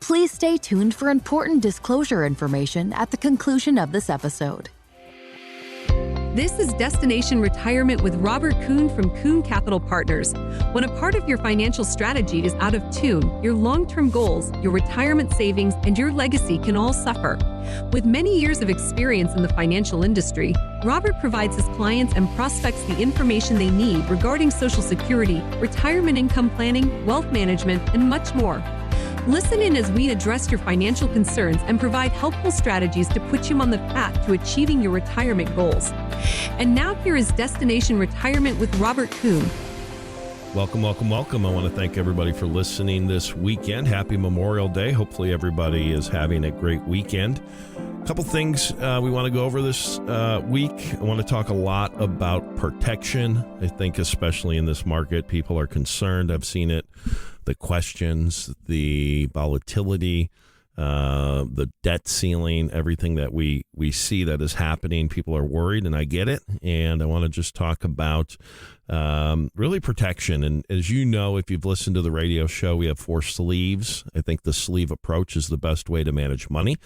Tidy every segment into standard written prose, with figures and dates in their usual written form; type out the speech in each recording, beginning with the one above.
Please stay tuned for important disclosure information at the conclusion of this episode. This is Destination Retirement with Robert Kuhn from Kuhn Capital Partners. When a part of your financial strategy is out of tune, your long-term goals, your retirement savings, and your legacy can all suffer. With many years of experience in the financial industry, Robert provides his clients and prospects the information they need regarding Social Security, retirement income planning, wealth management, and much more. Listen in as we address your financial concerns and provide helpful strategies to put you on the path to achieving your retirement goals. And now here is Destination Retirement with Robert Kuhn. Welcome, welcome, welcome. I want to thank everybody for listening this weekend. Happy Memorial Day. Hopefully everybody is having a great weekend. A couple things we want to go over this week. I want to talk a lot about protection. I think especially in this market, people are concerned. I've seen it. The questions, the volatility, the debt ceiling, everything that we see that is happening. People are worried, and I get it. And I want to just talk about really protection. And as you know, if you've listened to the radio show, we have 4 sleeves. I think the sleeve approach is the best way to manage money.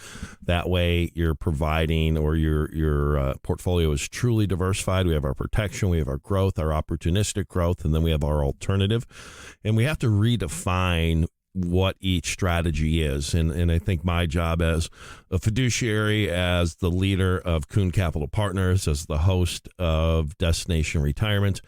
That way you're providing, or your portfolio is truly diversified. We have our protection, we have our growth, our opportunistic growth, and then we have our alternative. And we have to redefine what each strategy is. And I think my job as a fiduciary, as the leader of Kuhn Capital Partners, as the host of Destination Retirement,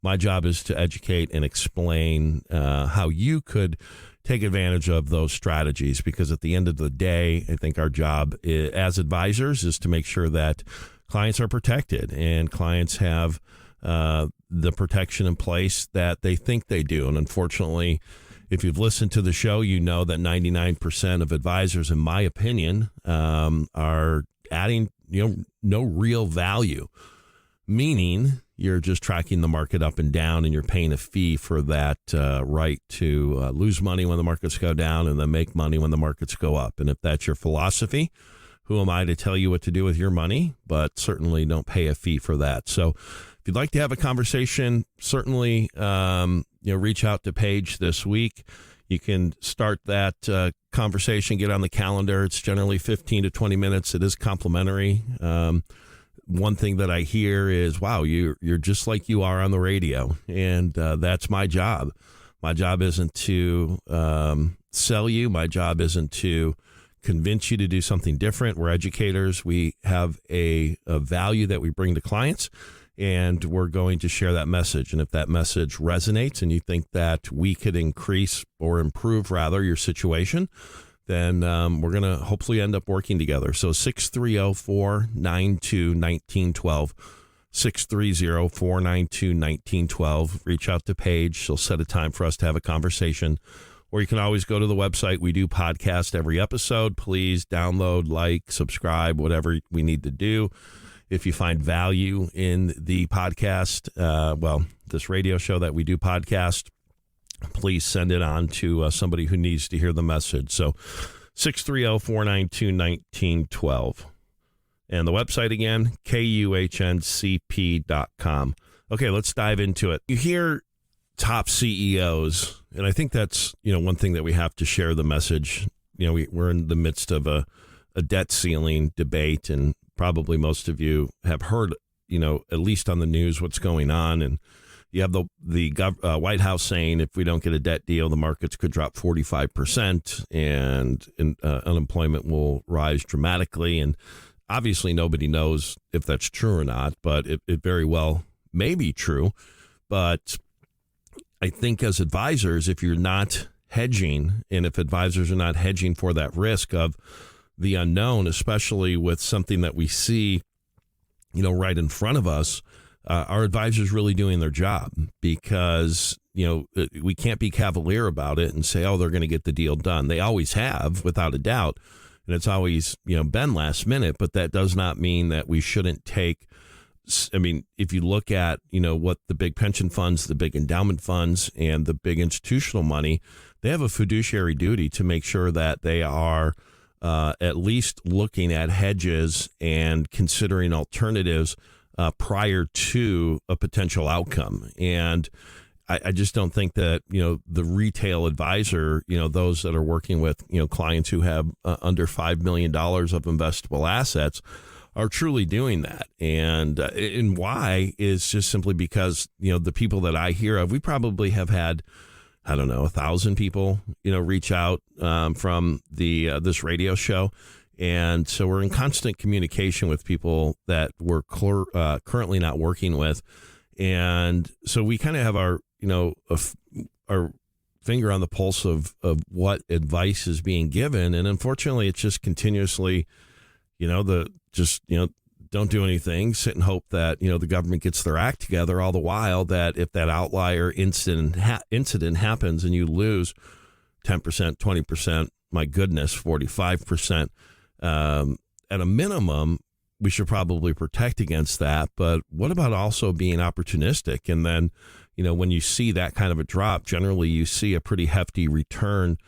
my job is to educate and explain how you could take advantage of those strategies. Because at the end of the day, I think our job as advisors is to make sure that clients are protected and clients have the protection in place that they think they do. And unfortunately, if you've listened to the show, you know that 99% of advisors, in my opinion, are adding no real value, meaning you're just tracking the market up and down, and you're paying a fee for that right to lose money when the markets go down and then make money when the markets go up. And if that's your philosophy, who am I to tell you what to do with your money? But certainly don't pay a fee for that. So if you'd like to have a conversation, certainly reach out to Paige this week. You can start that conversation, get on the calendar. It's generally 15 to 20 minutes. It is complimentary. One thing that I hear is, wow, you're just like you are on the radio. And that's my job. My job isn't to sell you. My job isn't to convince you to do something different. We're educators. We have a value that we bring to clients, and we're going to share that message. And if that message resonates and you think that we could increase or improve, rather, your situation, then we're going to hopefully end up working together. So 630-492-1912, 630-492-1912. Reach out to Paige. She'll set a time for us to have a conversation. Or you can always go to the website. We do podcast every episode. Please download, like, subscribe, whatever we need to do. If you find value in the podcast, this radio show that we do podcast, please send it on to somebody who needs to hear the message. So 630-492-1912. And the website again, kuhncp.com. Okay, let's dive into it. You hear top CEOs, and I think that's, one thing that we have to share the message. We're in the midst of a debt ceiling debate, and probably most of you have heard, at least on the news, what's going on. And you have the White House saying if we don't get a debt deal, the markets could drop 45% and unemployment will rise dramatically. And obviously nobody knows if that's true or not, but it very well may be true. But I think as advisors, if you're not hedging, and if advisors are not hedging for that risk of the unknown, especially with something that we see, right in front of us, our advisors really doing their job, because, we can't be cavalier about it and say, oh, they're going to get the deal done. They always have, without a doubt. And it's always, been last minute, but that does not mean that we shouldn't take. I mean, if you look at, what the big pension funds, the big endowment funds, and the big institutional money, they have a fiduciary duty to make sure that they are at least looking at hedges and considering alternatives prior to a potential outcome. And I just don't think that, the retail advisor, those that are working with, clients who have under $5 million of investable assets are truly doing that. And why is just simply because, the people that I hear of, we probably have had, I don't know, 1,000 people, reach out from this radio show. And so we're in constant communication with people that we're currently not working with. And so we kind of have our, our finger on the pulse of what advice is being given. And unfortunately, it's just continuously, don't do anything, sit and hope that, the government gets their act together, all the while that if that outlier incident happens and you lose 10%, 20%, my goodness, 45%, at a minimum, we should probably protect against that. But what about also being opportunistic? And then, when you see that kind of a drop, generally you see a pretty hefty return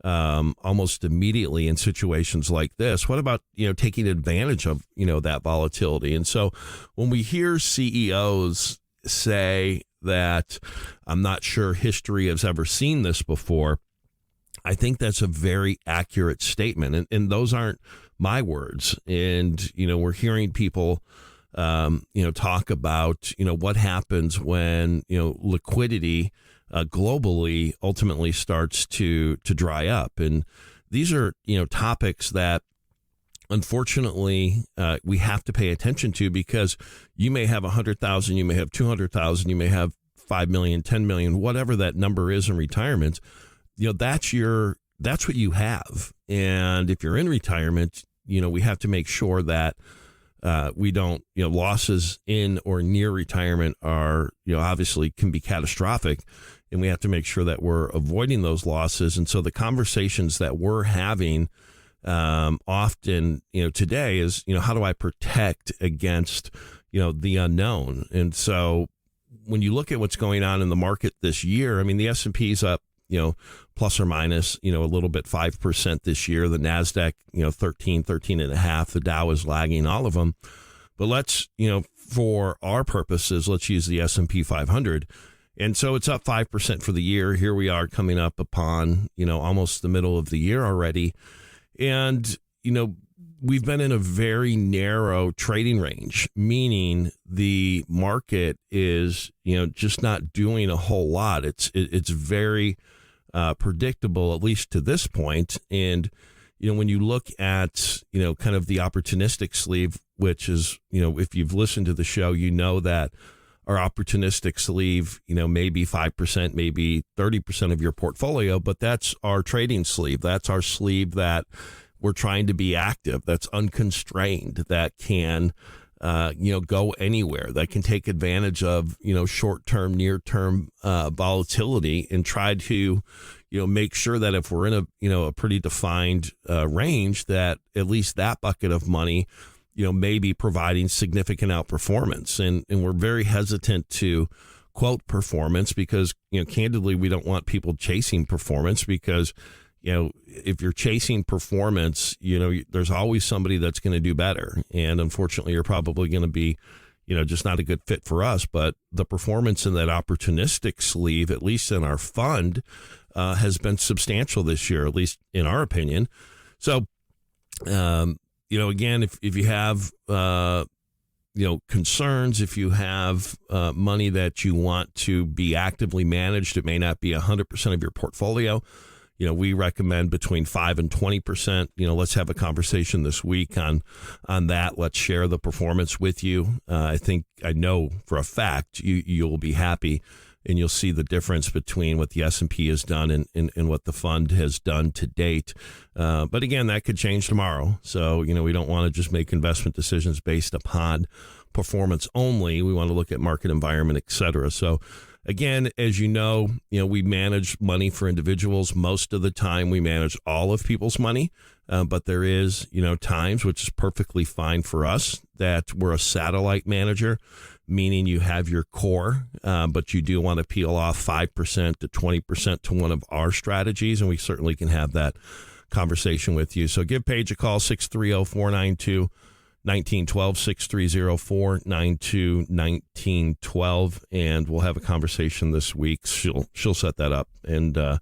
almost immediately in situations like this. What about, taking advantage of, that volatility? And so when we hear CEOs say that I'm not sure history has ever seen this before, I think that's a very accurate statement. And those aren't my words. And, we're hearing people, talk about, what happens when, liquidity globally ultimately starts to dry up. And these are, topics that unfortunately we have to pay attention to, because you may have 100,000, you may have 200,000, you may have 5 million, 10 million, whatever that number is in retirement. That's what you have. And if you're in retirement, we have to make sure that we don't, losses in or near retirement are, obviously can be catastrophic, and we have to make sure that we're avoiding those losses. And so the conversations that we're having often, today is, how do I protect against, the unknown? And so when you look at what's going on in the market this year, I mean, the S&P's up, plus or minus, a little bit 5% this year. The NASDAQ, 13.5. The Dow is lagging all of them. But let's, for our purposes, let's use the S&P 500. And so it's up 5% for the year. Here we are coming up upon, almost the middle of the year already. And, we've been in a very narrow trading range, meaning the market is, just not doing a whole lot. It's very predictable, at least to this point. And, when you look at, kind of the opportunistic sleeve, which is, if you've listened to the show, that our opportunistic sleeve, maybe 5%, maybe 30% of your portfolio, but that's our trading sleeve. That's our sleeve that we're trying to be active, that's unconstrained, that can, go anywhere, that can take advantage of, short-term, near-term volatility, and try to, make sure that if we're in a pretty defined range, that at least that bucket of money, may be providing significant outperformance. And we're very hesitant to quote performance because, candidly, we don't want people chasing performance, because if you're chasing performance, there's always somebody that's going to do better. And unfortunately, you're probably going to be, just not a good fit for us. But the performance in that opportunistic sleeve, at least in our fund, has been substantial this year, at least in our opinion. So, again, if you have, concerns, if you have money that you want to be actively managed, it may not be 100% of your portfolio. We recommend between 5 and 20%. Let's have a conversation this week on that. Let's share the performance with you. I know for a fact you'll be happy, and you'll see the difference between what the S&P has done and what the fund has done to date. But again, that could change tomorrow. So, we don't want to just make investment decisions based upon performance only. We want to look at market environment, et cetera. So, again, as we manage money for individuals. Most of the time we manage all of people's money. But there is, times, which is perfectly fine for us, that we're a satellite manager, meaning you have your core, but you do want to peel off 5% to 20% to one of our strategies. And we certainly can have that conversation with you. So give Paige a call, 630-492 1912, 630-492-1912, and we'll have a conversation this week. She'll set that up, and we'll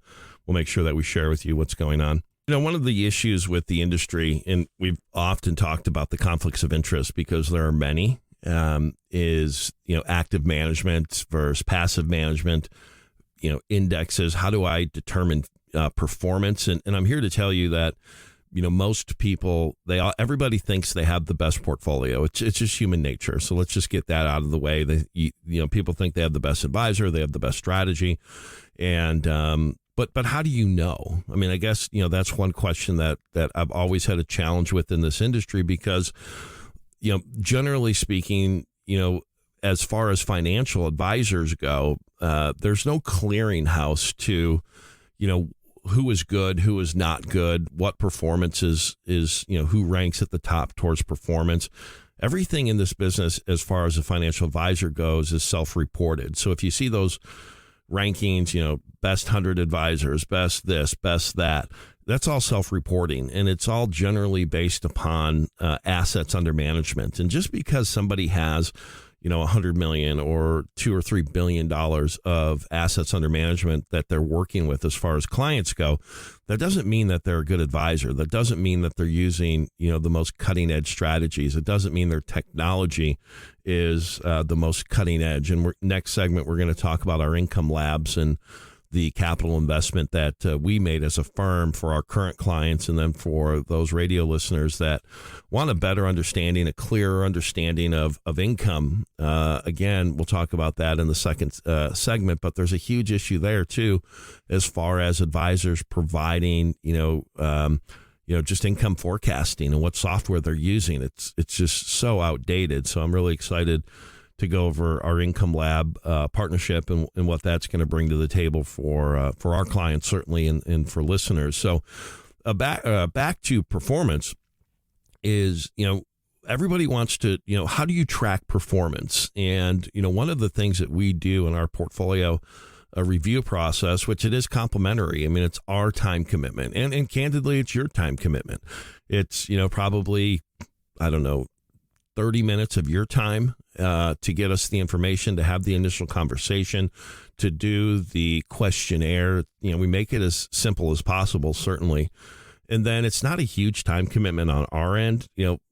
make sure that we share with you what's going on. You know, one of the issues with the industry, and we've often talked about the conflicts of interest because there are many, is, active management versus passive management, indexes. How do I determine performance? And I'm here to tell you that, most people, everybody thinks they have the best portfolio. It's just human nature. So let's just get that out of the way. People think they have the best advisor, they have the best strategy. And, but how do you know? I mean, I guess, that's one question that I've always had a challenge with in this industry because, generally speaking, as far as financial advisors go, there's no clearinghouse to, who is good, who is not good, what performance is, who ranks at the top towards performance. Everything in this business, as far as a financial advisor goes, is self-reported. So if you see those rankings, best 100 advisors, best this, best that, that's all self-reporting, and it's all generally based upon assets under management. And just because somebody has, $100 million or $2 or $3 billion of assets under management that they're working with as far as clients go, that doesn't mean that they're a good advisor. That doesn't mean that they're using, the most cutting edge strategies. It doesn't mean their technology is the most cutting edge. And next segment, we're going to talk about our income labs and the capital investment that we made as a firm for our current clients, and then for those radio listeners that want a better understanding, a clearer understanding of income. Again, we'll talk about that in the second segment, but there's a huge issue there too, as far as advisors providing, just income forecasting and what software they're using. It's just so outdated. So I'm really excited to go over our Income Lab partnership and what that's going to bring to the table for our clients, certainly, and for listeners. So back to performance is, everybody wants to, how do you track performance? And, one of the things that we do in our portfolio review process, which it is complimentary. I mean, it's our time commitment, and candidly, it's your time commitment. It's, probably, 30 minutes of your time to get us the information, to have the initial conversation, to do the questionnaire. We make it as simple as possible, certainly. And then it's not a huge time commitment on our end,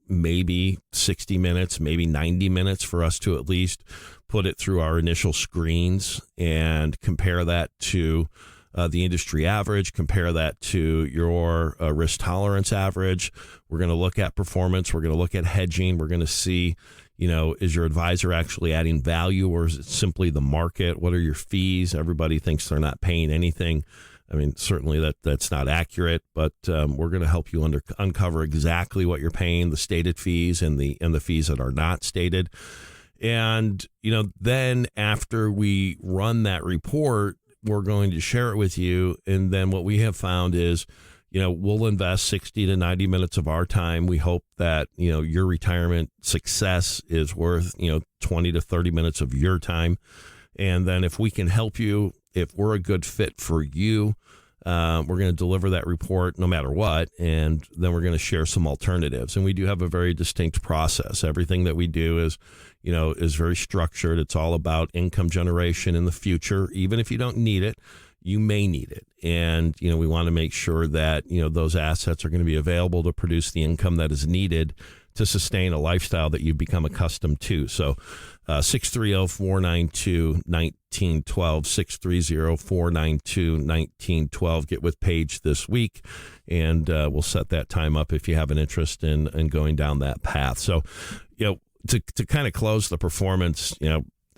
maybe 60 minutes, maybe 90 minutes for us to at least put it through our initial screens and compare that to the industry average, compare that to your risk tolerance average. We're going to look at performance. We're going to look at hedging. We're going to see, is your advisor actually adding value, or is it simply the market? What are your fees? Everybody thinks they're not paying anything. I mean, certainly that's not accurate, but we're going to help you uncover exactly what you're paying, the stated fees and the fees that are not stated. And, then after we run that report, we're going to share it with you. And then what we have found is, we'll invest 60 to 90 minutes of our time. We hope that, your retirement success is worth, 20 to 30 minutes of your time. And then if we can help you, if we're a good fit for you, we're going to deliver that report no matter what. And then we're going to share some alternatives. And we do have a very distinct process. Everything that we do is very structured. It's all about income generation in the future. Even if you don't need it, you may need it. And, we want to make sure that, those assets are going to be available to produce the income that is needed to sustain a lifestyle that you've become accustomed to. So 630-492-1912, 630-492-1912. Get with Paige this week, and we'll set that time up if you have an interest in going down that path. So, to kind of close the performance,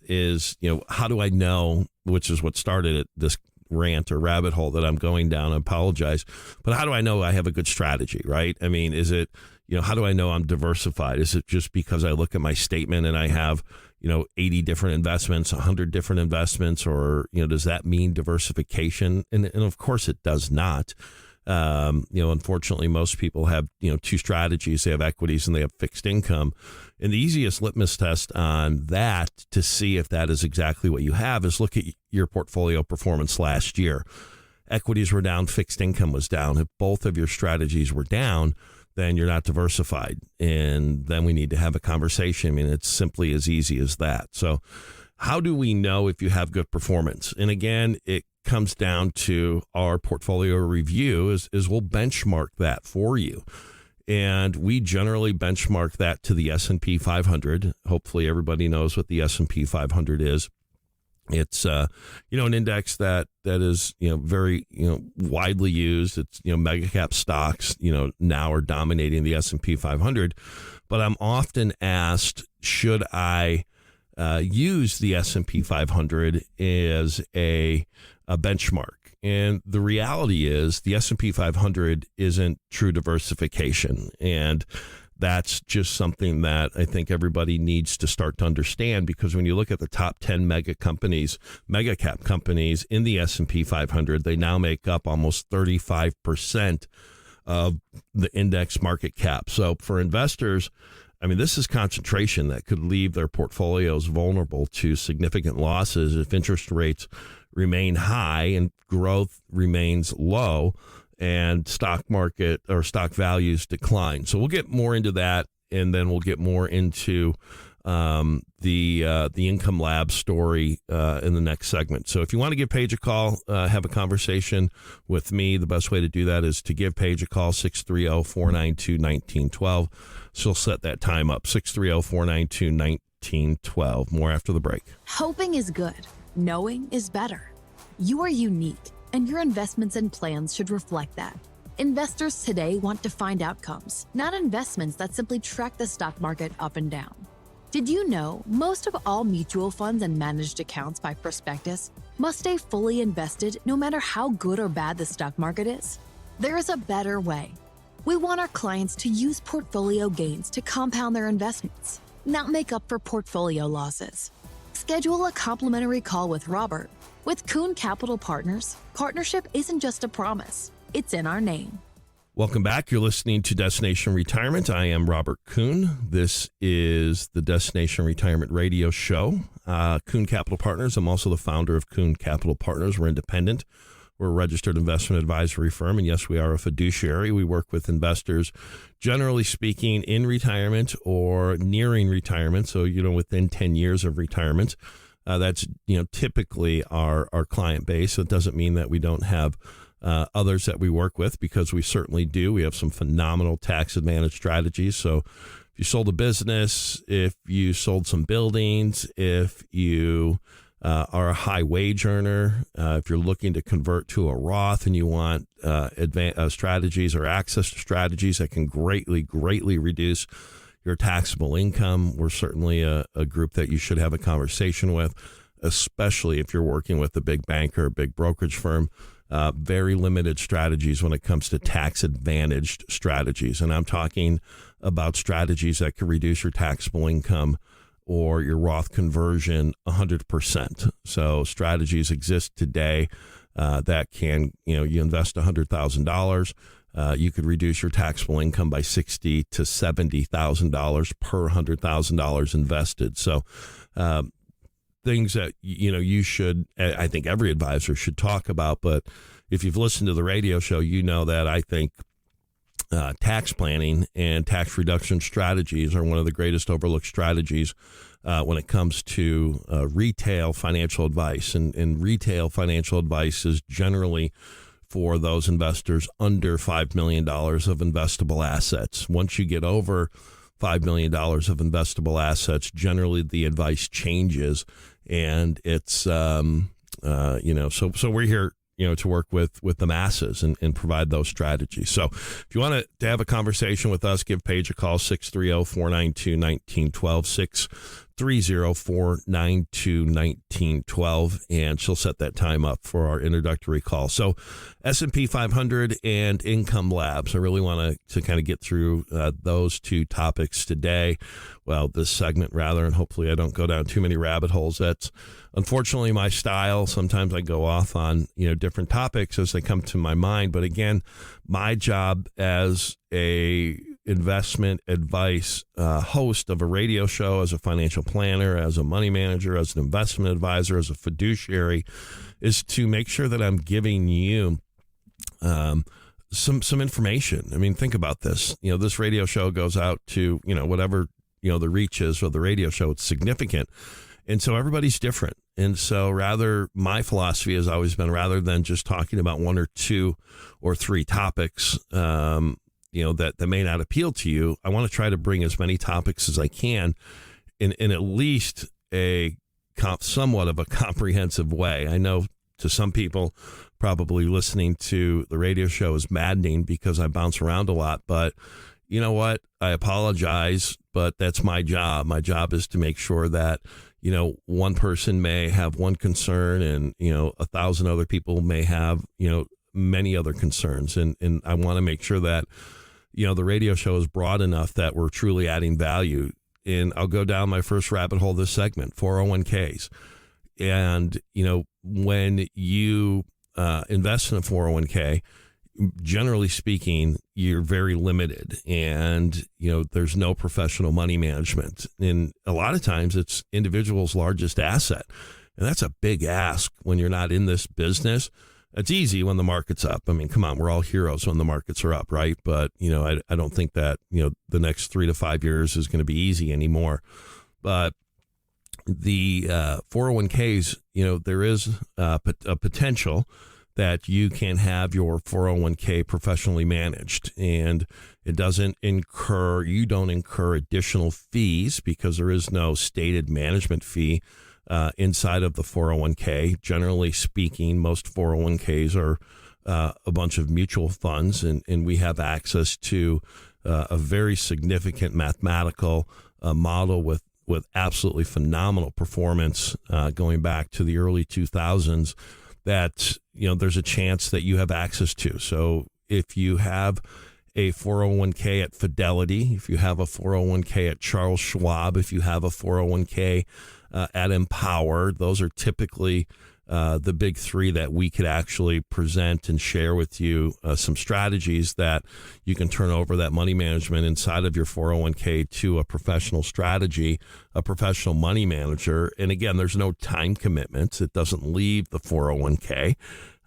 is, how do I know, which is what started at this rant or rabbit hole that I'm going down. I apologize. But how do I know I have a good strategy, right? I mean, is it, how do I know I'm diversified? Is it just because I look at my statement and I have, 80 different investments, 100 different investments, or, does that mean diversification? And of course it does not. Unfortunately, most people have, two strategies. They have equities and they have fixed income. And the easiest litmus test on that to see if that is exactly what you have is look at your portfolio performance last year. Equities were down, fixed income was down. If both of your strategies were down, then you're not diversified. And then we need to have a conversation. I mean, it's simply as easy as that. So how do we know if you have good performance? And again, it comes down to our portfolio review is we'll benchmark that for you. And we generally benchmark that to the S&P 500. Hopefully everybody knows what the S&P 500 is. It's an index that is very widely used. It's mega cap stocks now are dominating the S&P 500. But I'm often asked, should I use the S&P 500 as a benchmark? And the reality is the S&P 500 isn't true diversification. And that's just something that I think everybody needs to start to understand, because when you look at the top 10 mega cap companies in the S&P 500, they now make up almost 35% of the index market cap. So for investors, I mean, this is concentration that could leave their portfolios vulnerable to significant losses if interest rates remain high and growth remains low and stock market or stock values decline. So we'll get more into that, and then we'll get more into the Income Lab story in the next segment. So if you want to give Paige a call, have a conversation with me, the best way to do that is to give Paige a call, 630-492-1912. She'll set that time up, 630-492-1912. More after the break. Hoping is good. Knowing is better. You are unique, and your investments and plans should reflect that. Investors today want defined outcomes, not investments that simply track the stock market up and down. Did you know most of all mutual funds and managed accounts by prospectus must stay fully invested no matter how good or bad the stock market is? There is a better way. We want our clients to use portfolio gains to compound their investments, not make up for portfolio losses. Schedule a complimentary call with Robert. With Kuhn Capital Partners, partnership isn't just a promise, it's in our name. Welcome back. You're listening to Destination Retirement. I am Robert Kuhn. This is the Destination Retirement Radio Show. Kuhn Capital Partners. I'm also the founder of Kuhn Capital Partners. We're independent. We're a registered investment advisory firm. And yes, we are a fiduciary. We work with investors, generally speaking, in retirement or nearing retirement. So, within 10 years of retirement. That's, typically our client base. So it doesn't mean that we don't have others that we work with, because we certainly do. We have some phenomenal tax advantage strategies. So if you sold a business, if you sold some buildings, if you are a high wage earner, if you're looking to convert to a Roth and you want strategies or access to strategies that can greatly reduce your taxable income, we're certainly a group that you should have a conversation with, especially if you're working with a big bank or a big brokerage firm. Very limited strategies when it comes to tax advantaged strategies. And I'm talking about strategies that can reduce your taxable income or your Roth conversion 100%. So strategies exist today that can, you invest $100,000. You could reduce your taxable income by $60,000 to $70,000 per $100,000 invested. So things that, you should, I think every advisor should talk about. But if you've listened to the radio show, you know that I think tax planning and tax reduction strategies are one of the greatest overlooked strategies when it comes to retail financial advice. And retail financial advice is generally for those investors under $5 million of investable assets. Once you get over $5 million of investable assets, generally the advice changes, and it's, so we're here, to work with the masses and provide those strategies. So if you want to have a conversation with us, give Paige a call, 630-492-1912, 630-492-1912, and she'll set that time up for our introductory call. So S&P 500 and Income Labs. I really want to kind of get through those two topics today. Well, this segment rather, and hopefully I don't go down too many rabbit holes. That's unfortunately my style. Sometimes I go off on, different topics as they come to my mind. But again, my job as a investment advice host of a radio show, as a financial planner, as a money manager, as an investment advisor, as a fiduciary, is to make sure that I'm giving you some information. I mean, think about this. This radio show goes out to, whatever, the reach is of the radio show. It's significant. And so everybody's different. And so my philosophy has always been, rather than just talking about one or two or three topics, that may not appeal to you, I want to try to bring as many topics as I can in at least somewhat of a comprehensive way. I know to some people, probably listening to the radio show is maddening because I bounce around a lot, but you know what? I apologize, but that's my job. My job is to make sure that, one person may have one concern and, 1,000 other people may have, many other concerns. And I want to make sure that, the radio show is broad enough that we're truly adding value. And I'll go down my first rabbit hole this segment, 401ks. And, when you invest in a 401k, generally speaking, you're very limited and, there's no professional money management. And a lot of times it's individual's largest asset. And that's a big ask when you're not in this business. It's easy when the market's up. I mean, come on, we're all heroes when the markets are up, right? But, I don't think that, the next 3 to 5 years is going to be easy anymore. But the 401ks, there is a potential that you can have your 401k professionally managed, and you don't incur additional fees because there is no stated management fee inside of the 401k. Generally speaking, most 401ks are a bunch of mutual funds, and we have access to a very significant mathematical model with absolutely phenomenal performance going back to the early 2000s that, there's a chance that you have access to. So if you have a 401k at Fidelity, if you have a 401k at Charles Schwab, if you have a 401k at Empower, those are typically the big three that we could actually present and share with you some strategies that you can turn over that money management inside of your 401k to a professional strategy, a professional money manager. And again, there's no time commitments. It doesn't leave the 401k.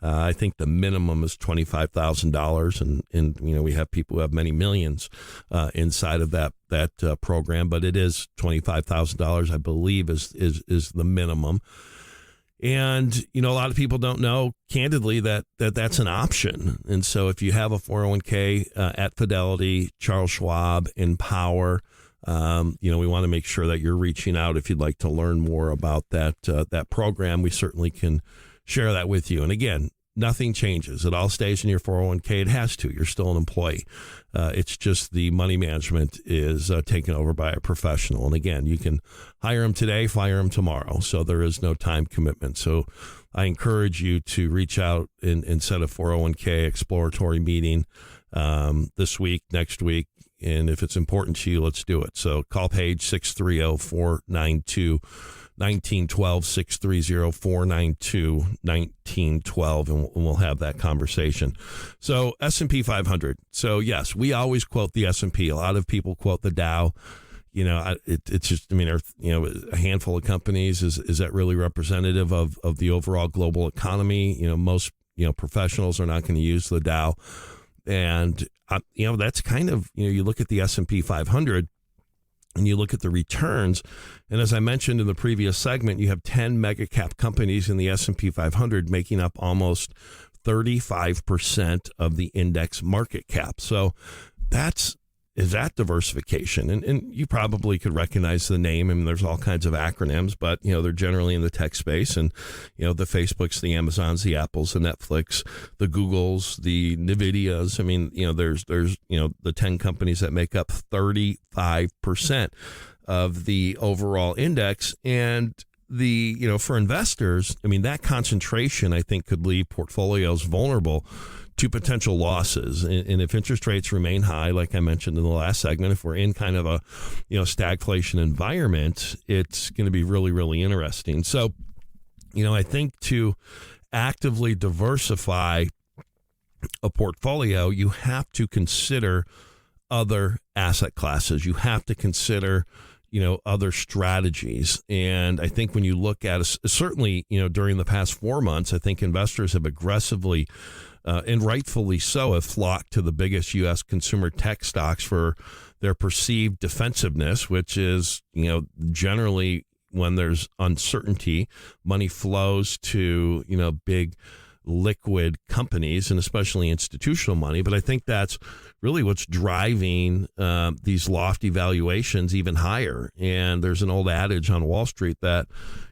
I think the minimum is $25,000, and we have people who have many millions inside of that program, but it is $25,000, I believe, is the minimum. And, a lot of people don't know, candidly, that's an option. And so if you have a 401k at Fidelity, Charles Schwab, Empower, we want to make sure that you're reaching out if you'd like to learn more about that program. We certainly can share that with you. And again, nothing changes. It all stays in your 401k. It has to. You're still an employee. It's just the money management is taken over by a professional. And again, you can hire them today, fire them tomorrow. So there is no time commitment. So I encourage you to reach out and set a 401k exploratory meeting this week, next week. And if it's important to you, let's do it. So call Paige 630-492-1912, 630-492-1912, and we'll have that conversation. So S&P 500. So yes, we always quote the S&P. A lot of people quote the Dow. It's just, a handful of companies. Is that really representative of the overall global economy? Most, professionals are not going to use the Dow. And, that's kind of, you look at the S&P 500 and you look at the returns. And as I mentioned in the previous segment, you have 10 mega cap companies in the S&P 500 making up almost 35% of the index market cap. So is that diversification? And you probably could recognize the name. I mean, there's all kinds of acronyms, but, they're generally in the tech space. And, the Facebooks, the Amazons, the Apples, the Netflix, the Googles, the NVIDIAs. I mean, there's the 10 companies that make up 35% of the overall index. And for investors, I mean, that concentration, I think, could leave portfolios vulnerable to potential losses. And if interest rates remain high, like I mentioned in the last segment, if we're in kind of a, stagflation environment, it's going to be really, really interesting. So, I think to actively diversify a portfolio, you have to consider other asset classes. You have to consider other strategies. And I think when you look at certainly, during the past 4 months, I think investors have aggressively and rightfully so, have flocked to the biggest U.S. consumer tech stocks for their perceived defensiveness, which is, generally when there's uncertainty, money flows to, big liquid companies and especially institutional money. But I think that's really what's driving these lofty valuations even higher. And there's an old adage on Wall Street that,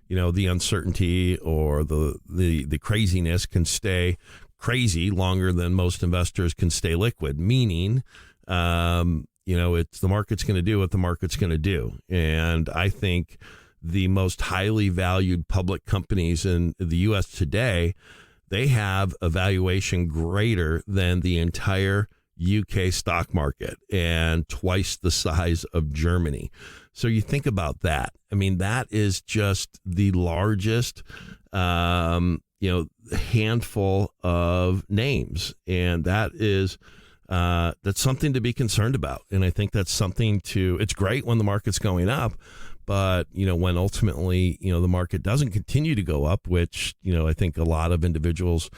the uncertainty or the craziness can stay crazy longer than most investors can stay liquid, meaning, it's the market's going to do what the market's going to do. And I think the most highly valued public companies in the U.S. today, they have a valuation greater than the entire UK stock market and twice the size of Germany. So you think about that. I mean, that is just the largest, handful of names. And that is, that's something to be concerned about. And I think that's something it's great when the market's going up, but, when ultimately, the market doesn't continue to go up, which, I think a lot of individuals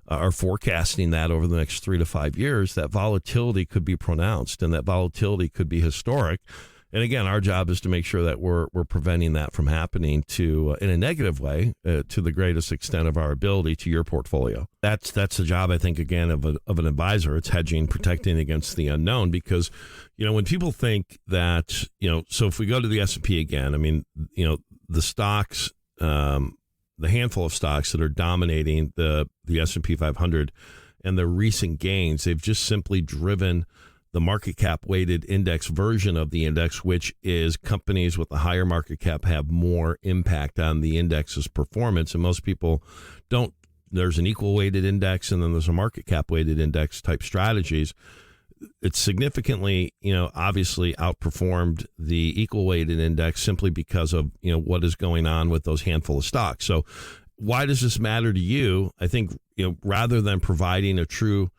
are forecasting that over the next 3 to 5 years, that volatility could be pronounced and that volatility could be historic. And again, our job is to make sure that we're preventing that from happening in a negative way to the greatest extent of our ability to your portfolio. That's the job, I think, again, of an advisor. It's hedging, protecting against the unknown, because, when people think that, so if we go to the S&P again, I mean, the stocks, the handful of stocks that are dominating the S&P 500 and the recent gains, they've just simply driven the market cap weighted index version of the index, which is companies with a higher market cap have more impact on the index's performance. And most people don't. There's an equal weighted index and then there's a market cap weighted index type strategies. It's significantly, obviously outperformed the equal weighted index simply because of, what is going on with those handful of stocks. So why does this matter to you? I think, rather than providing a true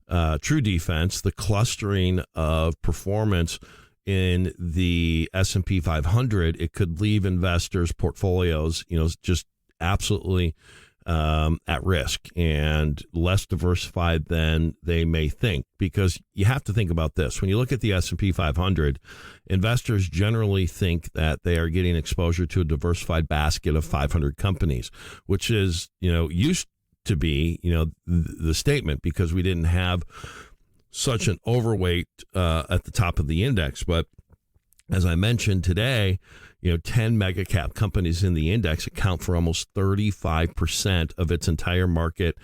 defense, the clustering of performance in the S&P 500, it could leave investors' portfolios, just absolutely at risk and less diversified than they may think. Because you have to think about this. When you look at the S&P 500, investors generally think that they are getting exposure to a diversified basket of 500 companies, which is, used to be, the statement, because we didn't have such an overweight at the top of the index. But as I mentioned today, 10 mega cap companies in the index account for almost 35% of its entire market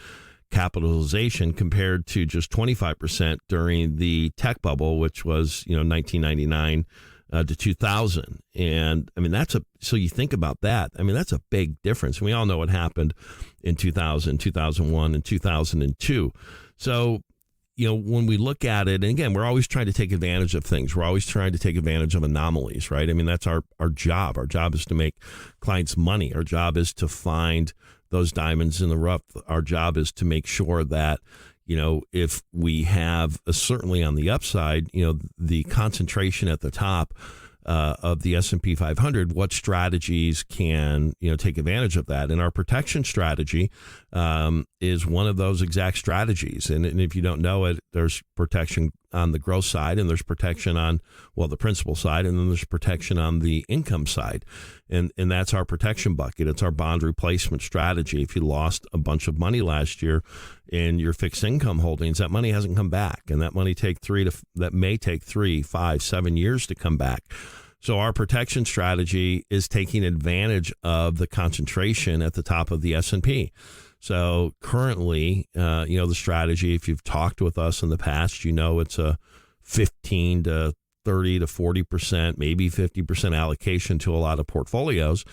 capitalization, compared to just 25% during the tech bubble, which was, 1999 to 2000. And I mean, so you think about that. I mean, that's a big difference. And we all know what happened in 2000, 2001, and 2002. So, when we look at it, and again, we're always trying to take advantage of things. We're always trying to take advantage of anomalies, right? I mean, that's our job. Our job is to make clients money. Our job is to find those diamonds in the rough. Our job is to make sure that, if we have, certainly on the upside, the concentration at the top of the S&P 500, what strategies can, take advantage of that. And our protection strategy is one of those exact strategies. And if you don't know it, there's protection on the growth side, and there's protection on, the principal side, and then there's protection on the income side. And that's our protection bucket. It's our bond replacement strategy. If you lost a bunch of money last year in your fixed income holdings, that money hasn't come back. And that money may take 3, 5, 7 years to come back. So our protection strategy is taking advantage of the concentration at the top of the S&P. So currently, the strategy, if you've talked with us in the past, it's a 15 to 30 to 40%, maybe 50% allocation to a lot of portfolios,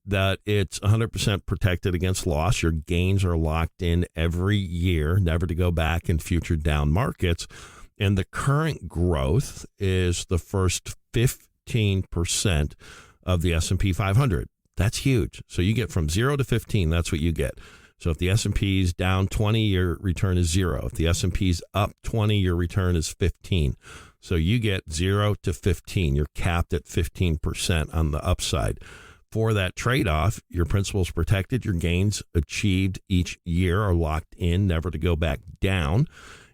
that it's 100% protected against loss. Your gains are locked in every year, never to go back in future down markets. And the current growth is the first 15% of the S&P 500. That's huge. So you get from 0 to 15, that's what you get. So if the S&P is down 20, your return is 0. If the S&P is up 20, your return is 15. So you get 0 to 15. You're capped at 15% on the upside. for that trade-off, your principal is protected, your gains achieved each year are locked in, never to go back down,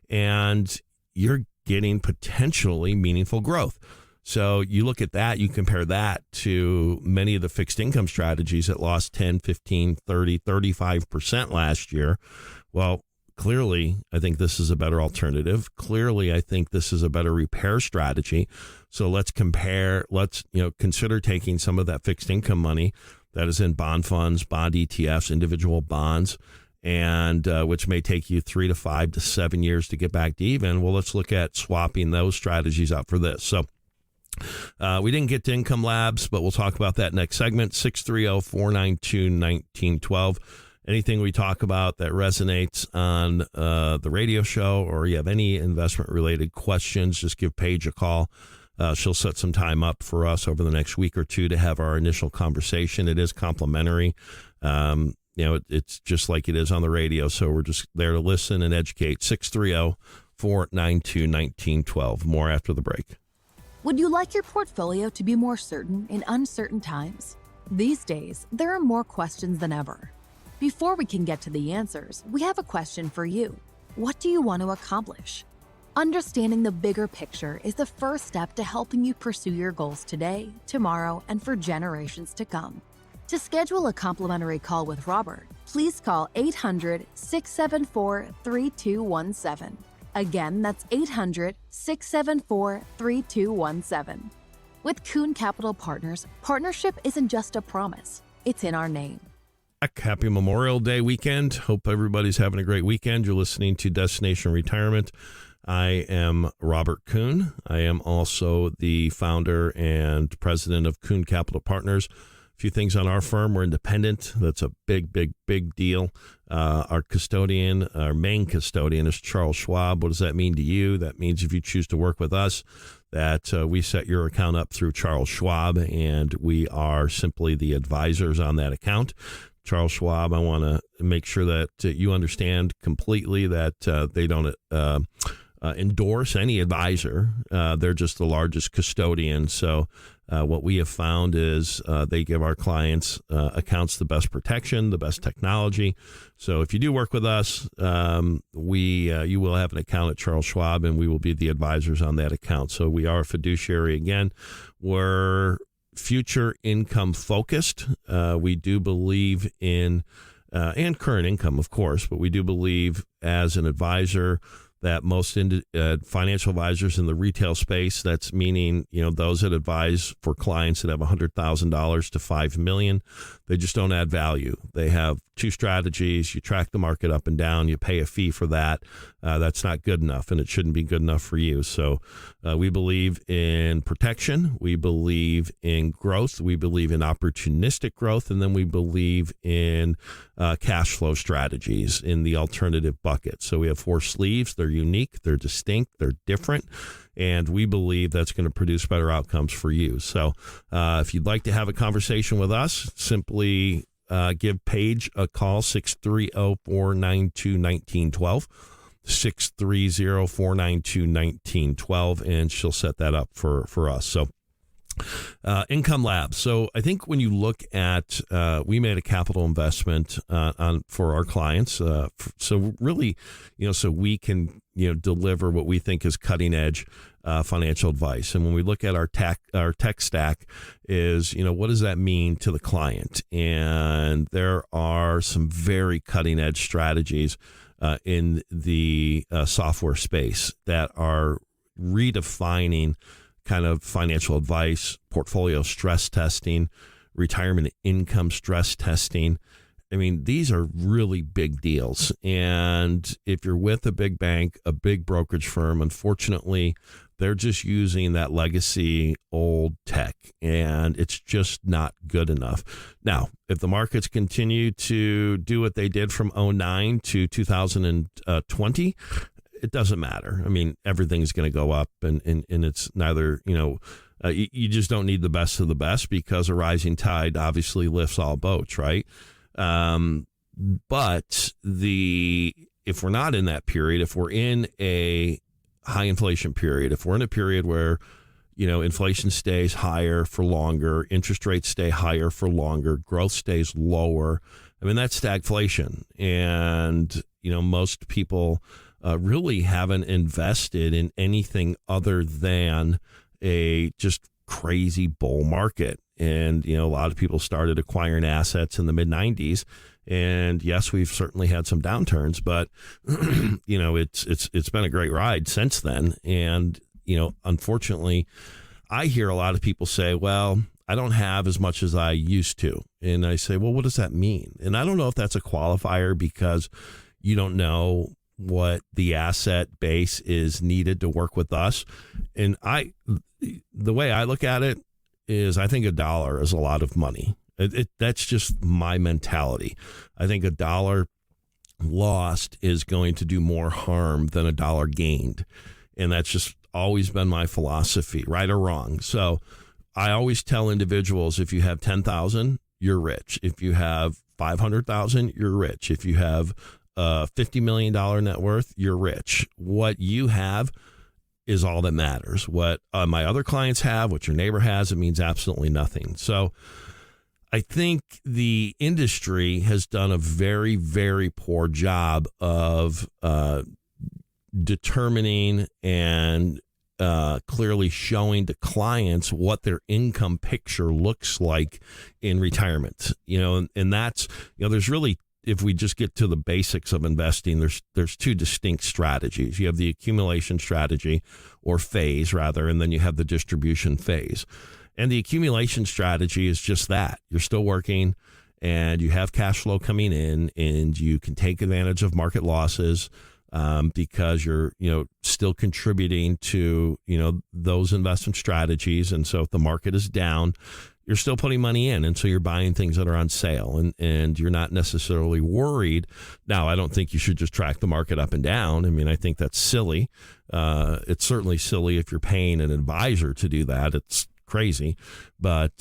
and you're getting potentially meaningful growth. So you look at that, you compare that to many of the fixed income strategies that lost 10, 15, 30, 35% last year. Well, clearly, I think this is a better alternative. Clearly, I think this is a better repair strategy. So let's compare, consider taking some of that fixed income money that is in bond funds, bond ETFs, individual bonds, and which may take you 3 to 5 to 7 years to get back to even. Well, let's look at swapping those strategies out for this. So we didn't get to Income Labs, but we'll talk about that next segment. 630-492-1912. Anything we talk about that resonates on the radio show, or you have any investment related questions, just give Paige a call. She'll set some time up for us over the next week or two to have our initial conversation. It is complimentary. It's just like it is on the radio. So we're just there to listen and educate. 630-492-1912. More after the break. Would you like your portfolio to be more certain in uncertain times? These days, there are more questions than ever. Before we can get to the answers, we have a question for you. What do you want to accomplish? Understanding the bigger picture is the first step to helping you pursue your goals today, tomorrow, and for generations to come. To schedule a complimentary call with Robert, please call 800-674-3217. Again, that's 800-674-3217. With Kuhn Capital Partners, partnership isn't just a promise, it's in our name. Happy Memorial Day weekend. Hope everybody's having a great weekend. You're listening to Destination Retirement. I am Robert Kuhn. I am also the founder and president of Kuhn Capital Partners. A few things on our firm. We're independent. That's a big, big, big deal. Our main custodian is Charles Schwab. What does that mean to you? That means if you choose to work with us, that we set your account up through Charles Schwab, and we are simply the advisors on that account. Charles Schwab, I want to make sure that you understand completely that they don't endorse any advisor. They're just the largest custodian. So what we have found is they give our clients accounts the best protection, the best technology. So if you do work with us, you will have an account at Charles Schwab, and we will be the advisors on that account. So we are a fiduciary. Again, we're future income focused. We do believe in and current income, of course, but we do believe as an advisor that most financial advisors in the retail space, that's meaning, those that advise for clients that have $100,000 to $5 million, they just don't add value. They have two strategies. You track the market up and down. You pay a fee for that. That's not good enough, and it shouldn't be good enough for you. So we believe in protection. We believe in growth. We believe in opportunistic growth. And then we believe in cash flow strategies in the alternative bucket. So we have 4 sleeves. They're unique. They're distinct. They're different. And we believe that's going to produce better outcomes for you. So if you'd like to have a conversation with us, simply give Paige a call, 630-492-1912, 630-492-1912, and she'll set that up for us. So Income Labs. So I think when you look at, we made a capital investment for our clients. So really, so we can, deliver what we think is cutting edge financial advice. And when we look at our tech stack is, what does that mean to the client? And there are some very cutting edge strategies in the software space that are redefining kind of financial advice, portfolio stress testing, retirement income stress testing. I mean, these are really big deals. And if you're with a big bank, a big brokerage firm, unfortunately, they're just using that legacy old tech, and it's just not good enough. Now, if the markets continue to do what they did from 2009 to 2020, it doesn't matter. I mean, everything's going to go up, and it's neither, you just don't need the best of the best, because a rising tide obviously lifts all boats, right? But if we're not in that period, if we're in a high inflation period, if we're in a period where, inflation stays higher for longer, interest rates stay higher for longer, growth stays lower. I mean, that's stagflation. And, most people really haven't invested in anything other than a just crazy bull market. And, a lot of people started acquiring assets in the mid 90s. And yes, we've certainly had some downturns, but, it's been a great ride since then. And, unfortunately, I hear a lot of people say, well, I don't have as much as I used to. And I say, well, what does that mean? And I don't know if that's a qualifier because you don't know what the asset base is needed to work with us. And the way I look at it is I think $1 is a lot of money. That's just my mentality. I think $1 lost is going to do more harm than $1 gained. And that's just always been my philosophy, right or wrong. So I always tell individuals, if you have 10,000, you're rich. If you have 500,000, you're rich. If you have $50 million net worth, you're rich. What you have is all that matters. What my other clients have, what your neighbor has, it means absolutely nothing. So I think the industry has done a very, very poor job of determining and clearly showing to clients what their income picture looks like in retirement. And that's, there's really, if we just get to the basics of investing, there's two distinct strategies. You have the accumulation strategy or phase rather, and then you have the distribution phase. And the accumulation strategy is just that. You're still working and you have cash flow coming in and you can take advantage of market losses because you're, still contributing to, those investment strategies. And so if the market is down, you're still putting money in. And so you're buying things that are on sale and you're not necessarily worried. Now, I don't think you should just track the market up and down. I mean, I think that's silly. It's certainly silly if you're paying an advisor to do that. It's crazy. But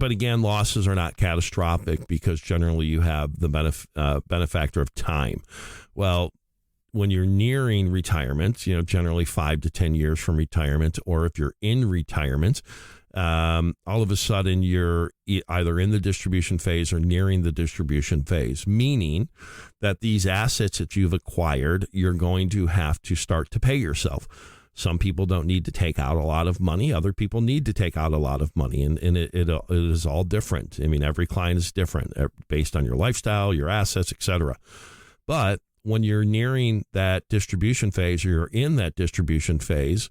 again, losses are not catastrophic because generally you have the benefactor of time. Well, when you're nearing retirement, generally 5 to 10 years from retirement, or if you're in retirement, all of a sudden you're either in the distribution phase or nearing the distribution phase, meaning that these assets that you've acquired, you're going to have to start to pay yourself. Some people don't need to take out a lot of money. Other people need to take out a lot of money. And it is all different. I mean, every client is different based on your lifestyle, your assets, etc. But when you're nearing that distribution phase or you're in that distribution phase,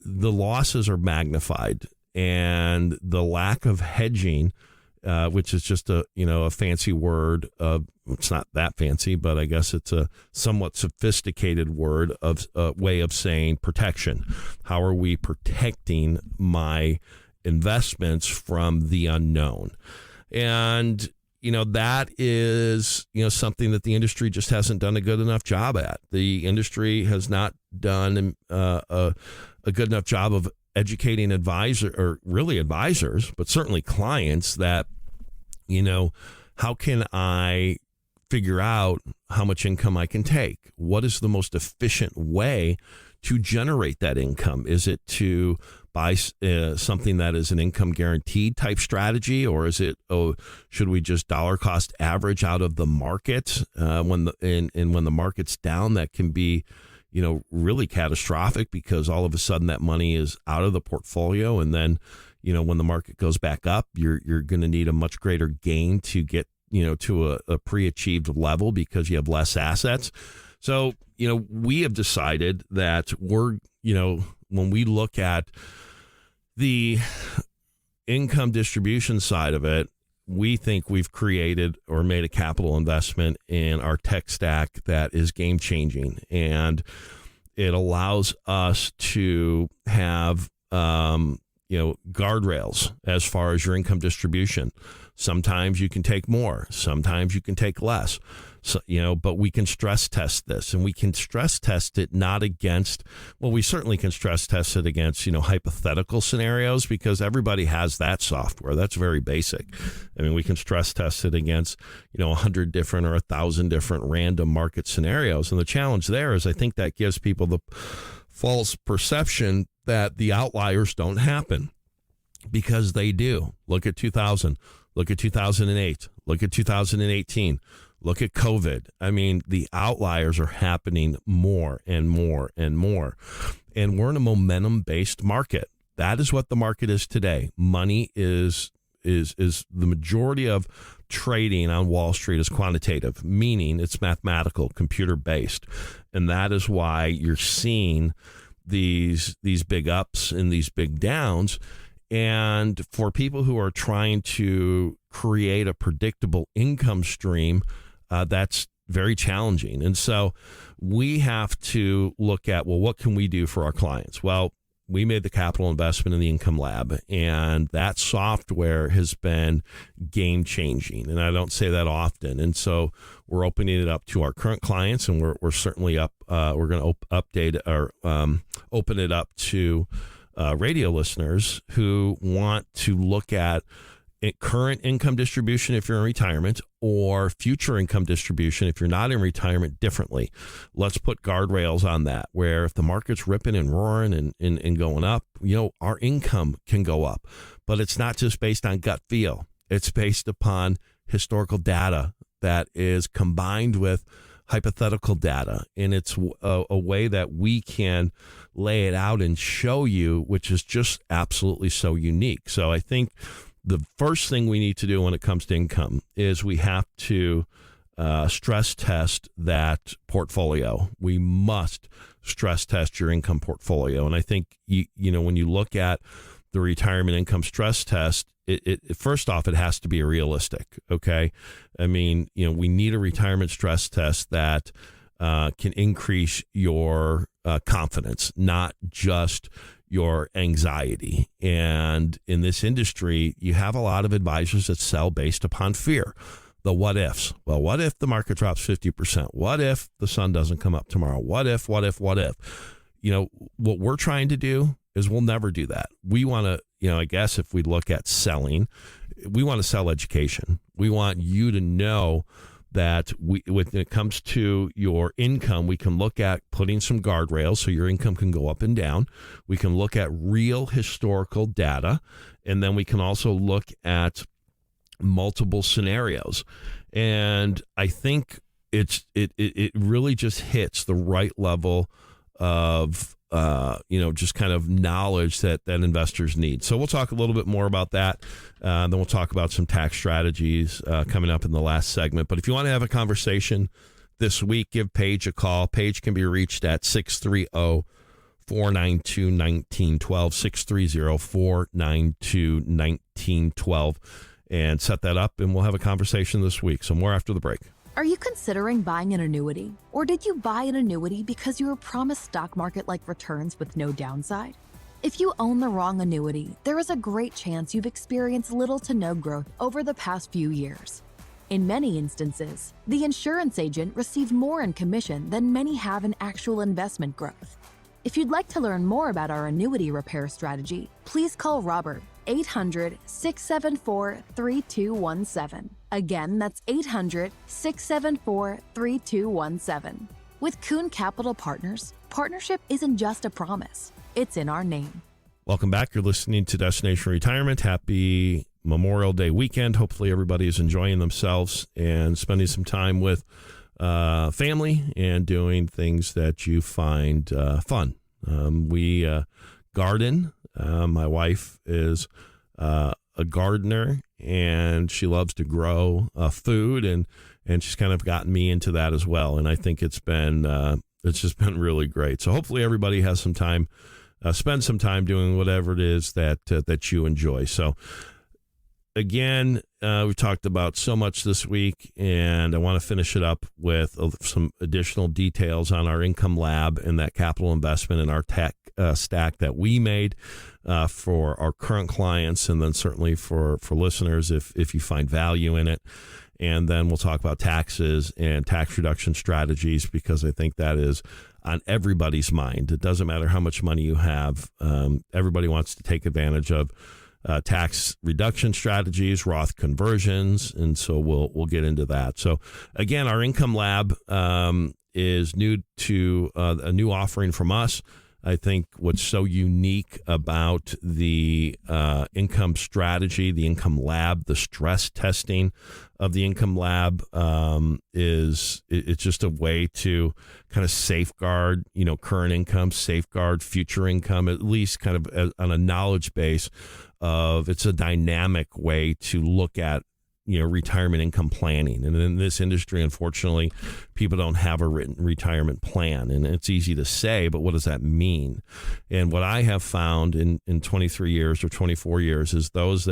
the losses are magnified. And the lack of hedging, which is just a fancy word of, it's not that fancy, but I guess it's a somewhat sophisticated word of a way of saying protection. How are we protecting my investments from the unknown? And that is, something that the industry just hasn't done a good enough job at. The industry has not done a good enough job of educating advisors, but certainly clients that, how can I figure out how much income I can take? What is the most efficient way to generate that income? Is it to buy something that is an income guaranteed type strategy, or is it, should we just dollar cost average out of the market when the market's down? That can be, really catastrophic because all of a sudden that money is out of the portfolio, and then, when the market goes back up, you're going to need a much greater gain to get to a pre-achieved level because you have less assets. So, we have decided that we're, when we look at the income distribution side of it, we think we've created or made a capital investment in our tech stack that is game changing. And it allows us to have, guardrails as far as your income distribution. Sometimes you can take more, sometimes you can take less. So, but we can stress test this, and we can stress test it not against, we certainly can stress test it against, hypothetical scenarios, because everybody has that software. That's very basic. I mean, we can stress test it against, 100 different or 1,000 different random market scenarios. And the challenge there is I think that gives people the false perception that the outliers don't happen, because they do. Look at 2000, look at 2008, look at 2018, look at COVID. I mean, the outliers are happening more and more and more. And we're in a momentum-based market. That is what the market is today. Money is the majority of trading on Wall Street is quantitative, meaning it's mathematical, computer-based. And that is why you're seeing these big ups and these big downs. And for people who are trying to create a predictable income stream, that's very challenging. And so we have to look at, well, what can we do for our clients? Well, we made the capital investment in the Income Lab, and that software has been game changing. And I don't say that often. And so we're opening it up to our current clients, and we're certainly we're going to update or open it up to radio listeners who want to look at current income distribution if you're in retirement, or future income distribution if you're not in retirement, differently. Let's put guardrails on that, where if the market's ripping and roaring and going up, our income can go up. But it's not just based on gut feel. It's based upon historical data that is combined with hypothetical data. And it's a way that we can lay it out and show you, which is just absolutely so unique. So I think the first thing we need to do when it comes to income is we have to stress test that portfolio. We must stress test your income portfolio. And I think, when you look at the retirement income stress test, it first off, it has to be realistic. Okay. I mean, we need a retirement stress test that can increase your confidence, not just your anxiety. And in this industry, you have a lot of advisors that sell based upon fear. The what ifs. Well, what if the market drops 50%? What if the sun doesn't come up tomorrow? What if? What we're trying to do is we'll never do that. We want to, I guess if we look at selling, we want to sell education. We want you to know that when it comes to your income, we can look at putting some guardrails so your income can go up and down. We can look at real historical data, and then we can also look at multiple scenarios. And I think it really just hits the right level of just kind of knowledge that investors need. So we'll talk a little bit more about that. Then we'll talk about some tax strategies coming up in the last segment. But if you want to have a conversation this week, give Paige a call. Paige can be reached at 630-492-1912, 630-492-1912, and set that up, and we'll have a conversation this week. So more after the break. Are you considering buying an annuity? Or did you buy an annuity because you were promised stock market-like returns with no downside? If you own the wrong annuity, there is a great chance you've experienced little to no growth over the past few years. In many instances, the insurance agent received more in commission than many have in actual investment growth. If you'd like to learn more about our annuity repair strategy, please call Robert, 800-674-3217. Again, that's 800-674-3217. With Kuhn Capital Partners, partnership isn't just a promise, it's in our name. Welcome back. You're listening to Destination Retirement. Happy Memorial Day weekend. Hopefully everybody is enjoying themselves and spending some time with family and doing things that you find fun. We garden. My wife is a gardener, and she loves to grow food, and she's kind of gotten me into that as well. And I think it's just been really great. So hopefully everybody has some time, spend some time doing whatever it is that you enjoy. So again, we've talked about so much this week, and I want to finish it up with some additional details on our Income Lab and that capital investment in our tech stack that we made for our current clients, and then certainly for listeners if you find value in it. And then we'll talk about taxes and tax reduction strategies, because I think that is on everybody's mind. It doesn't matter how much money you have. Everybody wants to take advantage of tax reduction strategies, Roth conversions, and so we'll get into that. So again, our Income Lab is new to a new offering from us. I think what's so unique about the income strategy, the income lab, the stress testing of the income lab is it's just a way to kind of safeguard, current income, safeguard future income, at least kind of on a knowledge base of it's a dynamic way to look at retirement income planning. And in this industry, unfortunately, people don't have a written retirement plan. And it's easy to say, but what does that mean? And what I have found in 23 years or 24 years is those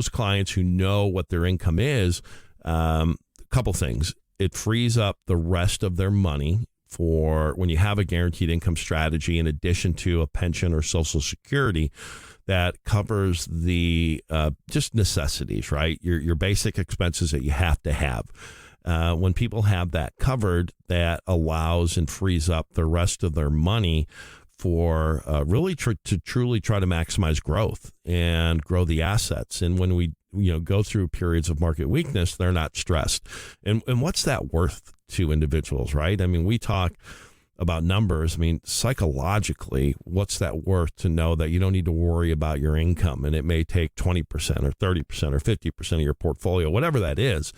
clients who know what their income is, a couple things. It frees up the rest of their money for when you have a guaranteed income strategy in addition to a pension or Social Security that covers the just necessities, right? Your basic expenses that you have to have. When people have that covered, that allows and frees up the rest of their money for really to truly try to maximize growth and grow the assets. And when we go through periods of market weakness, they're not stressed. And what's that worth to individuals, right? I mean, we talk about numbers. I mean, psychologically, what's that worth to know that you don't need to worry about your income, and it may take 20% or 30% or 50% of your portfolio, whatever that is,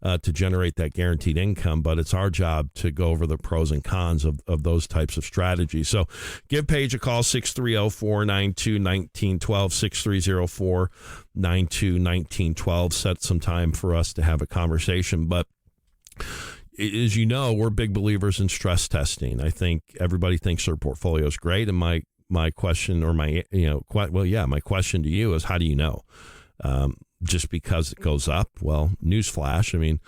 to generate that guaranteed income. But it's our job to go over the pros and cons of those types of strategies. So give Paige a call, 630-492-1912, 630-492-1912. Set some time for us to have a conversation. But as you know, we're big believers in stress testing. I think everybody thinks their portfolio is great. And my question or my question to you is, how do you know? Just because it goes up? Well, newsflash. I mean,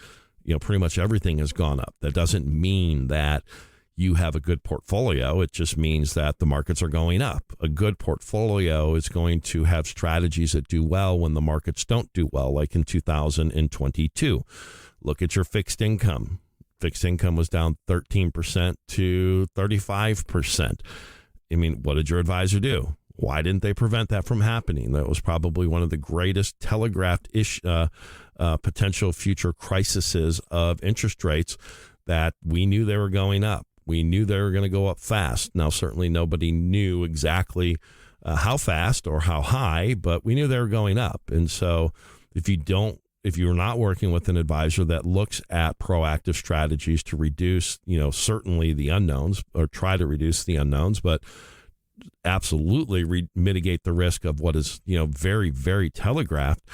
pretty much everything has gone up. That doesn't mean that you have a good portfolio. It just means that the markets are going up. A good portfolio is going to have strategies that do well when the markets don't do well, like in 2022. Look at your fixed income. Fixed income was down 13% to 35%. I mean, what did your advisor do? Why didn't they prevent that from happening? That was probably one of the greatest telegraphed potential future crises of interest rates, that we knew they were going up. We knew they were going to go up fast. Now, certainly nobody knew exactly how fast or how high, but we knew they were going up. And so if you're not working with an advisor that looks at proactive strategies to reduce, certainly the unknowns, or try to reduce the unknowns, but absolutely mitigate the risk of what is, very, very telegraphed.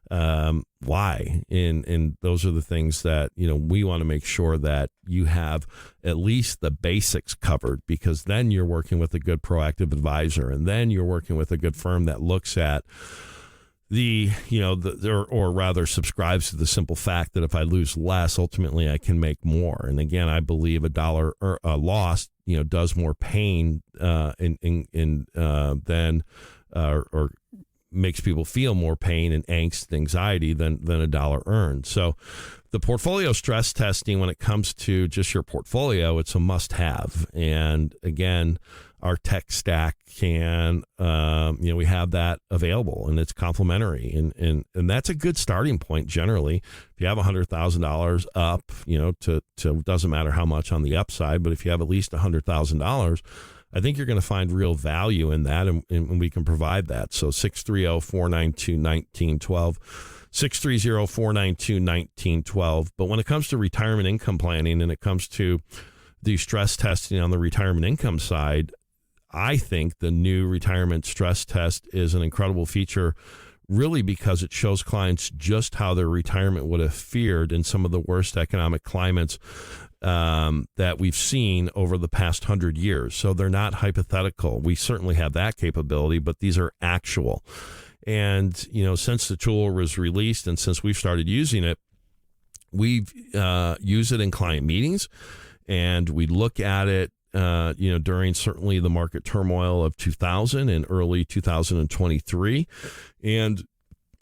Why? And those are the things that, we want to make sure that you have at least the basics covered, because then you're working with a good proactive advisor, and then you're working with a good firm that looks at or rather subscribes to the simple fact that if I lose less, ultimately I can make more. And again, I believe a dollar lost, does more pain than makes people feel more pain and angst, anxiety than a dollar earned. So the portfolio stress testing, when it comes to just your portfolio, it's a must have. And again, our tech stack can, we have that available, and it's complimentary. And that's a good starting point generally. If you have $100,000 up, to doesn't matter how much on the upside, but if you have at least $100,000, I think you're going to find real value in that, and we can provide that. So 630-492-1912, 630-492-1912. But when it comes to retirement income planning, and it comes to the stress testing on the retirement income side, I think the new retirement stress test is an incredible feature, really because it shows clients just how their retirement would have fared in some of the worst economic climates that we've seen over the past 100 years. So they're not hypothetical. We certainly have that capability, but these are actual. And, since the tool was released and since we've started using it, we've used it in client meetings, and we look at it during certainly the market turmoil of 2000 and early 2023. And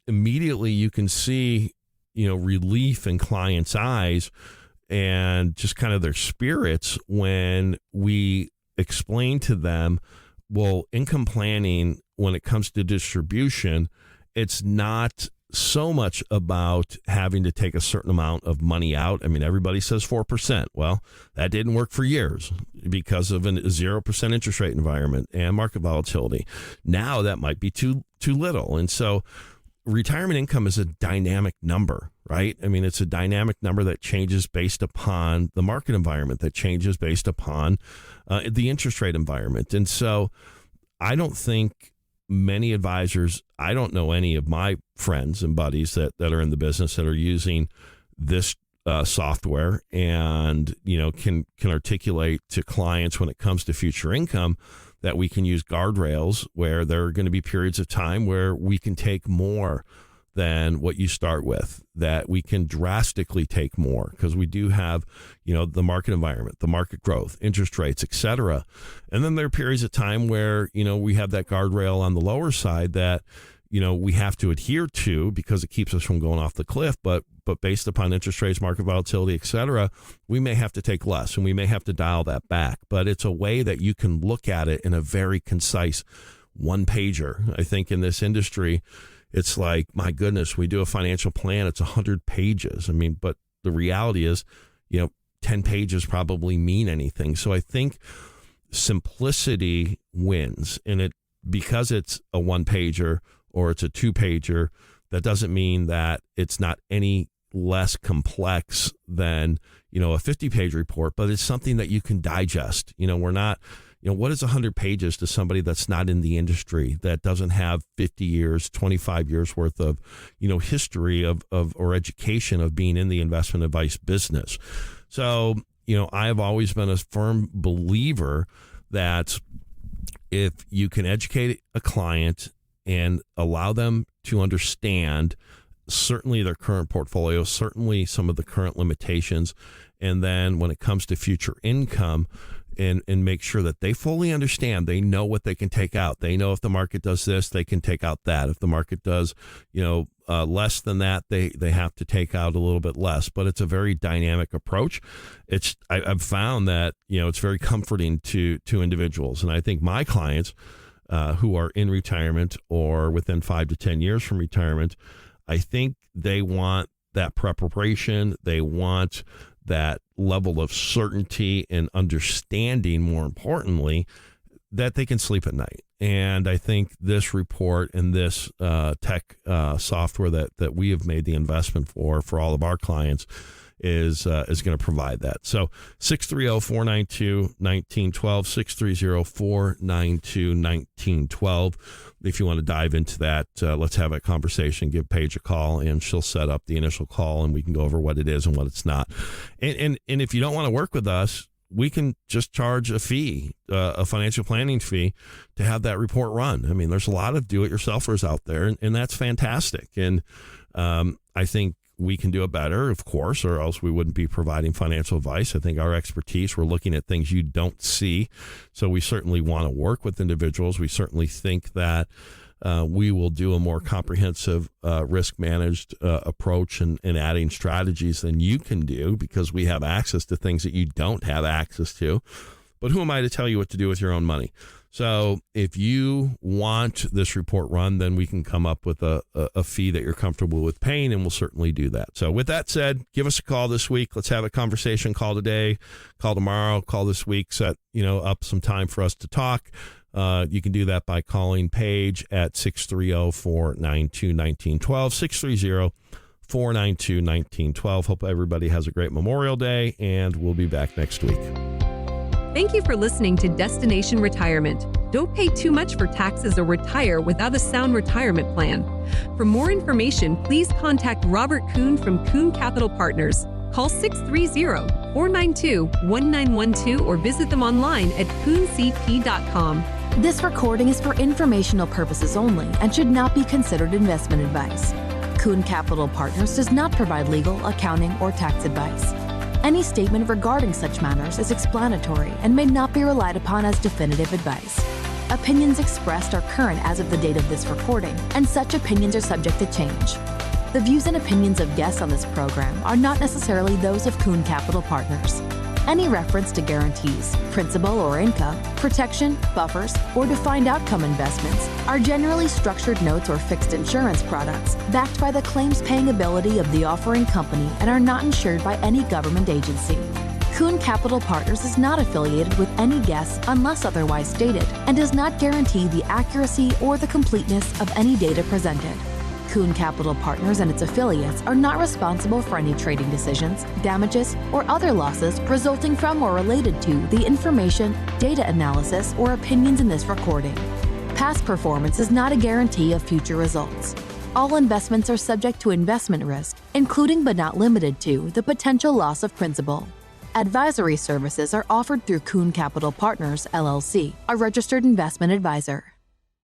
immediately you can see, relief in clients' eyes and just kind of their spirits when we explain to them, well, income planning, when it comes to distribution, it's not so much about having to take a certain amount of money out. I mean, everybody says 4%. Well, that didn't work for years because of a 0% interest rate environment and market volatility. Now that might be too little. And so retirement income is a dynamic number, right? I mean, it's a dynamic number that changes based upon the market environment, that changes based upon the interest rate environment. And so I don't think many advisors, I don't know any of my friends and buddies that are in the business that are using this software and, can articulate to clients when it comes to future income that we can use guardrails where there are going to be periods of time where we can take more than what you start with, that we can drastically take more because we do have, the market environment, the market growth, interest rates, et cetera. And then there are periods of time where, we have that guardrail on the lower side that, we have to adhere to because it keeps us from going off the cliff. But based upon interest rates, market volatility, et cetera, we may have to take less and we may have to dial that back. But it's a way that you can look at it in a very concise one pager. I think in this industry, it's like, my goodness, we do a financial plan. It's 100 pages. I mean, but the reality is, 10 pages probably mean anything. So I think simplicity wins. And because it's a one pager or it's a two pager, that doesn't mean that it's not any less complex than, a 50-page report, but it's something that you can digest. We're not, what is 100 pages to somebody that's not in the industry, that doesn't have 50 years, 25 years worth of, history of or education of being in the investment advice business. So, I have always been a firm believer that if you can educate a client and allow them to understand certainly their current portfolio, certainly some of the current limitations, and then when it comes to future income, and make sure that they fully understand, they know what they can take out. They know if the market does this, they can take out that. If the market does, less than that, they have to take out a little bit less. But it's a very dynamic approach. I've found that, it's very comforting to individuals. And I think my clients who are in retirement or within 5 to 10 years from retirement, I think they want that preparation. They want that level of certainty and understanding, more importantly, that they can sleep at night. And I think this report and this tech software that we have made the investment for all of our clients is going to provide that. So 630-492-1912, 630-492-1912. If you want to dive into that, let's have a conversation, give Paige a call, and she'll set up the initial call and we can go over what it is and what it's not. And if you don't want to work with us, we can just charge a fee, a financial planning fee, to have that report run. I mean, there's a lot of do-it-yourselfers out there, and that's fantastic. And I think we can do it better, of course, or else we wouldn't be providing financial advice. I think our expertise, we're looking at things you don't see. So we certainly want to work with individuals. We certainly think that we will do a more comprehensive risk managed approach and adding strategies than you can do, because we have access to things that you don't have access to. But who am I to tell you what to do with your own money? So if you want this report run, then we can come up with a fee that you're comfortable with paying, and we'll certainly do that. So with that said, give us a call this week. Let's have a conversation. Call today, call tomorrow, call this week, set up some time for us to talk. You can do that by calling Paige at 630-492-1912, 630-492-1912. Hope everybody has a great Memorial Day, and we'll be back next week. Thank you for listening to Destination Retirement. Don't pay too much for taxes or retire without a sound retirement plan. For more information, please contact Robert Kuhn from Kuhn Capital Partners. Call 630-492-1912 or visit them online at kuhncp.com. This recording is for informational purposes only and should not be considered investment advice. Kuhn Capital Partners does not provide legal, accounting, or tax advice. Any statement regarding such matters is explanatory and may not be relied upon as definitive advice. Opinions expressed are current as of the date of this recording, and such opinions are subject to change. The views and opinions of guests on this program are not necessarily those of Kuhn Capital Partners. Any reference to guarantees, principal or income, protection, buffers, or defined outcome investments are generally structured notes or fixed insurance products backed by the claims-paying ability of the offering company and are not insured by any government agency. Kuhn Capital Partners is not affiliated with any guests unless otherwise stated and does not guarantee the accuracy or the completeness of any data presented. Kuhn Capital Partners and its affiliates are not responsible for any trading decisions, damages, or other losses resulting from or related to the information, data analysis, or opinions in this recording. Past performance is not a guarantee of future results. All investments are subject to investment risk, including but not limited to the potential loss of principal. Advisory services are offered through Kuhn Capital Partners, LLC, a registered investment advisor.